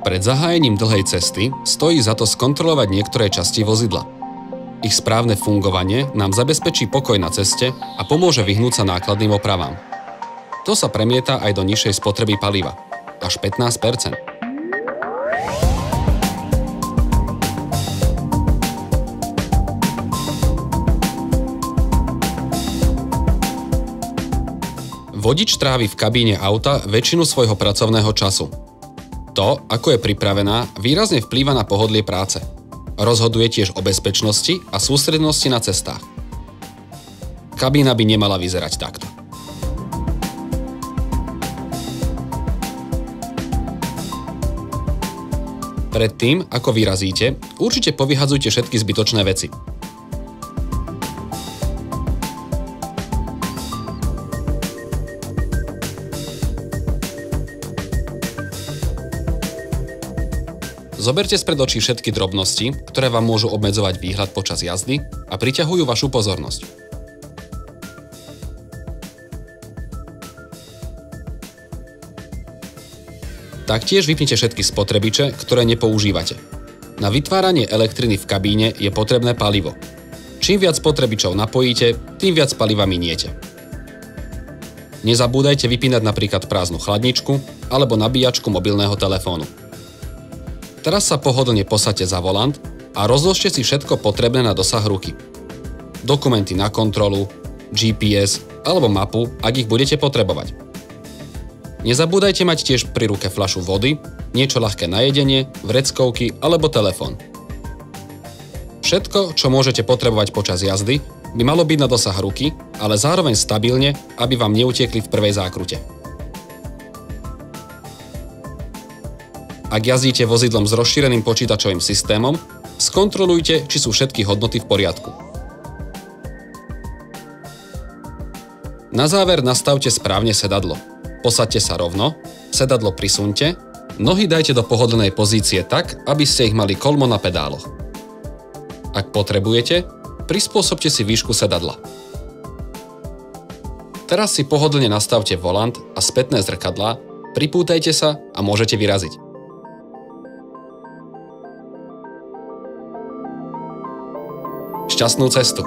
Pred zahájením dlhej cesty stojí za to skontrolovať niektoré časti vozidla. Ich správne fungovanie nám zabezpečí pokoj na ceste a pomôže vyhnúť sa nákladným opravám. To sa premieta aj do nižšej spotreby paliva. Až 15%. Vodič trávi v kabíne auta väčšinu svojho pracovného času. To, ako je pripravená, výrazne vplýva na pohodlie práce. Rozhoduje tiež o bezpečnosti a sústrednosti na cestách. Kabína by nemala vyzerať takto. Predtým, ako vyrazíte, určite povyhadzujte všetky zbytočné veci. Zoberte spred očí všetky drobnosti, ktoré vám môžu obmedzovať výhľad počas jazdy a priťahujú vašu pozornosť. Taktiež vypnite všetky spotrebiče, ktoré nepoužívate. Na vytváranie elektriny v kabíne je potrebné palivo. Čím viac spotrebičov napojíte, tým viac paliva miniete. Nezabúdajte vypínať napríklad prázdnu chladničku alebo nabíjačku mobilného telefónu. Teraz sa pohodlne posaďte za volant a rozložte si všetko potrebné na dosah ruky. Dokumenty na kontrolu, GPS alebo mapu, ak ich budete potrebovať. Nezabúdajte mať tiež pri ruke fľašu vody, niečo ľahké na jedenie, vreckovky alebo telefón. Všetko, čo môžete potrebovať počas jazdy, by malo byť na dosah ruky, ale zároveň stabilne, aby vám neutiekli v prvej zákrute. Ak jazdíte vozidlom s rozšíreným počítačovým systémom, skontrolujte, či sú všetky hodnoty v poriadku. Na záver nastavte správne sedadlo. Posaďte sa rovno, sedadlo prisunte, nohy dajte do pohodlnej pozície tak, aby ste ich mali kolmo na pedáloch. Ak potrebujete, prispôsobte si výšku sedadla. Teraz si pohodlne nastavte volant a spätné zrkadlá, pripútajte sa a môžete vyraziť. Šťastnú cestu!